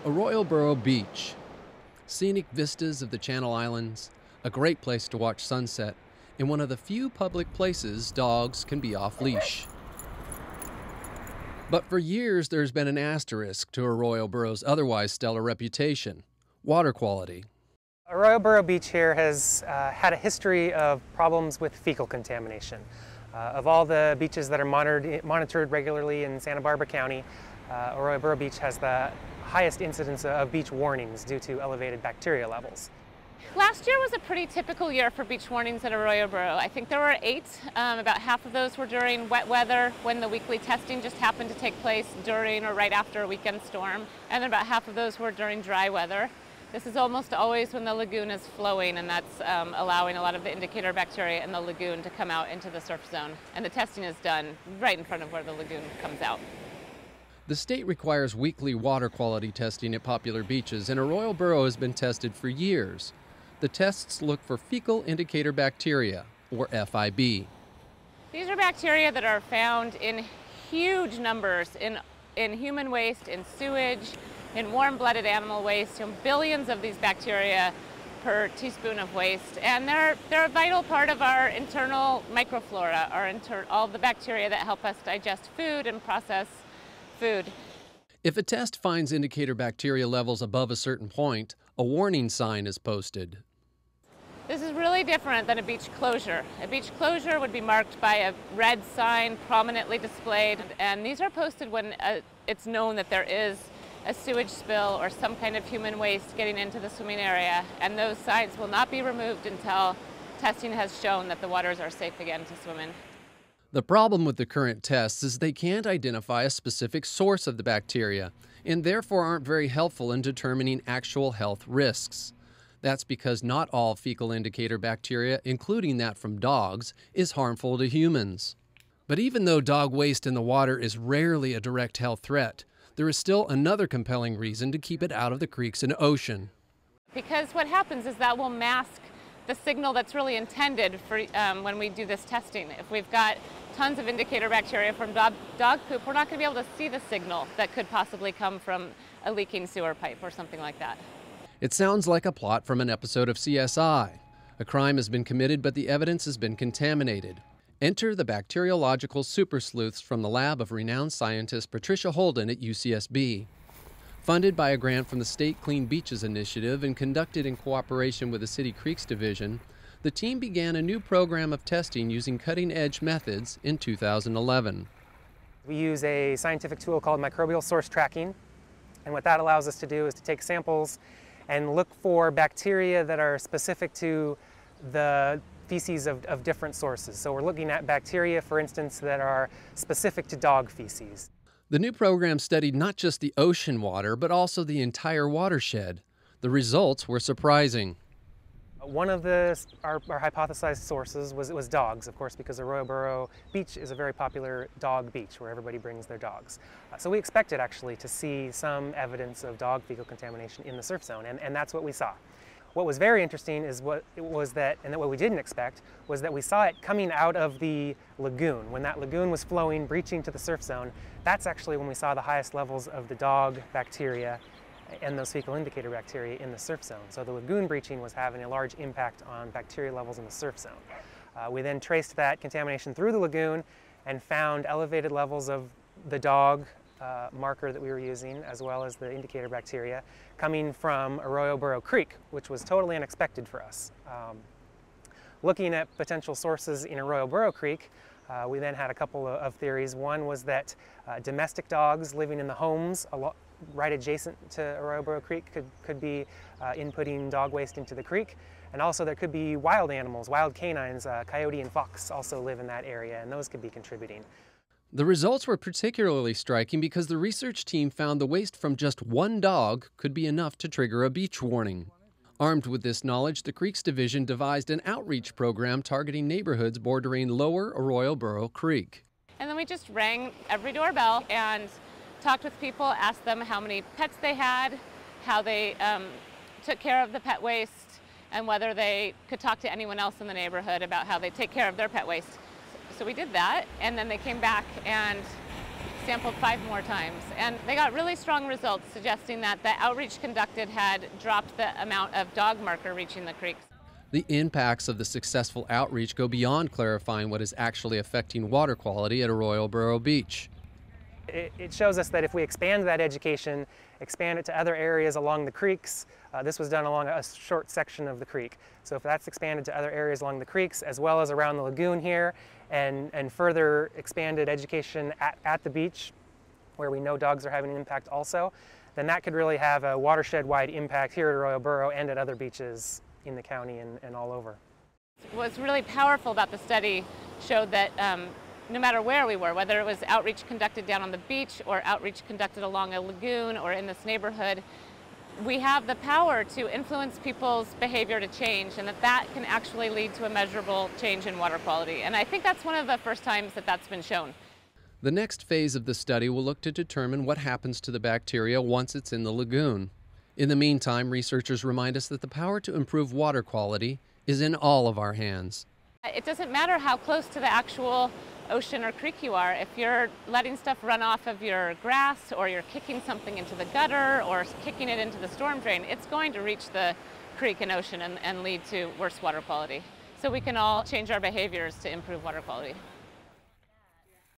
Arroyo Burro Beach. Scenic vistas of the Channel Islands, a great place to watch sunset, and one of the few public places dogs can be off-leash. But for years there's been an asterisk to Arroyo Burro's otherwise stellar reputation: water quality. Arroyo Burro Beach here has had a history of problems with fecal contamination. Of all the beaches that are monitored regularly in Santa Barbara County, Arroyo Burro Beach has the highest incidence of beach warnings due to elevated bacteria levels. Last year was a pretty typical year for beach warnings at Arroyo Burro. I think there were 8. About half of those were during wet weather, when the weekly testing just happened to take place during or right after a weekend storm. And then about half of those were during dry weather. This is almost always when the lagoon is flowing, and that's allowing a lot of the indicator bacteria in the lagoon to come out into the surf zone. And the testing is done right in front of where the lagoon comes out. The state requires weekly water quality testing at popular beaches, and Arroyo Burro has been tested for years. The tests look for fecal indicator bacteria, or FIB. These are bacteria that are found in huge numbers in human waste, in sewage, in warm-blooded animal waste, billions of these bacteria per teaspoon of waste. And they're a vital part of our internal microflora, all the bacteria that help us digest food and process food. If a test finds indicator bacteria levels above a certain point, a warning sign is posted. This is really different than a beach closure. A beach closure would be marked by a red sign prominently displayed, and these are posted when it's known that there is a sewage spill or some kind of human waste getting into the swimming area, and those signs will not be removed until testing has shown that the waters are safe again to swim in. The problem with the current tests is they can't identify a specific source of the bacteria, and therefore aren't very helpful in determining actual health risks. That's because not all fecal indicator bacteria, including that from dogs, is harmful to humans. But even though dog waste in the water is rarely a direct health threat, there is still another compelling reason to keep it out of the creeks and ocean. Because what happens is that will mask the signal that's really intended for when we do this testing. If we've got tons of indicator bacteria from dog poop, we're not going to be able to see the signal that could possibly come from a leaking sewer pipe or something like that. It sounds like a plot from an episode of CSI. A crime has been committed, but the evidence has been contaminated. Enter the bacteriological super sleuths from the lab of renowned scientist Patricia Holden at UCSB. Funded by a grant from the State Clean Beaches Initiative and conducted in cooperation with the City Creeks Division, the team began a new program of testing using cutting-edge methods in 2011. We use a scientific tool called microbial source tracking, and what that allows us to do is to take samples and look for bacteria that are specific to the feces of different sources. So we're looking at bacteria, for instance, that are specific to dog feces. The new program studied not just the ocean water, but also the entire watershed. The results were surprising. One of our hypothesized sources was dogs, of course, because Arroyo Burro Beach is a very popular dog beach where everybody brings their dogs. So we expected actually to see some evidence of dog fecal contamination in the surf zone, and that's what we saw. What was very interesting is what we didn't expect was that we saw it coming out of the lagoon. When that lagoon was flowing, breaching to the surf zone, that's actually when we saw the highest levels of the dog bacteria and those fecal indicator bacteria in the surf zone. So the lagoon breaching was having a large impact on bacteria levels in the surf zone. We then traced that contamination through the lagoon and found elevated levels of the dog marker that we were using, as well as the indicator bacteria, coming from Arroyo Burro Creek, which was totally unexpected for us. Looking at potential sources in Arroyo Burro Creek, we then had a couple of theories. One was that domestic dogs living in the homes right adjacent to Arroyo Burro Creek could be inputting dog waste into the creek. And also there could be wild animals, wild canines, coyote and fox also live in that area, and those could be contributing. The results were particularly striking because the research team found the waste from just one dog could be enough to trigger a beach warning. Armed with this knowledge, the Creeks Division devised an outreach program targeting neighborhoods bordering lower Arroyo Burro Creek. And then we just rang every doorbell and talked with people, asked them how many pets they had, how they took care of the pet waste, and whether they could talk to anyone else in the neighborhood about how they take care of their pet waste. So we did that, and then they came back and sampled 5 more times, and they got really strong results suggesting that the outreach conducted had dropped the amount of dog marker reaching the creeks. The impacts of the successful outreach go beyond clarifying what is actually affecting water quality at Arroyo Burro Beach. It shows us that if we expand that education, expand it to other areas along the creeks, this was done along a short section of the creek. So if that's expanded to other areas along the creeks as well as around the lagoon here, and further expanded education at the beach, where we know dogs are having an impact also, then that could really have a watershed-wide impact here at Arroyo Burro and at other beaches in the county and all over. What's really powerful about the study showed that no matter where we were, whether it was outreach conducted down on the beach or outreach conducted along a lagoon or in this neighborhood, we have the power to influence people's behavior to change, and that can actually lead to a measurable change in water quality. And I think that's one of the first times that that's been shown. The next phase of the study will look to determine what happens to the bacteria once it's in the lagoon. In the meantime, researchers remind us that the power to improve water quality is in all of our hands. It doesn't matter how close to the actual ocean or creek you are. If you're letting stuff run off of your grass, or you're kicking something into the gutter or kicking it into the storm drain, it's going to reach the creek and ocean and lead to worse water quality. So we can all change our behaviors to improve water quality.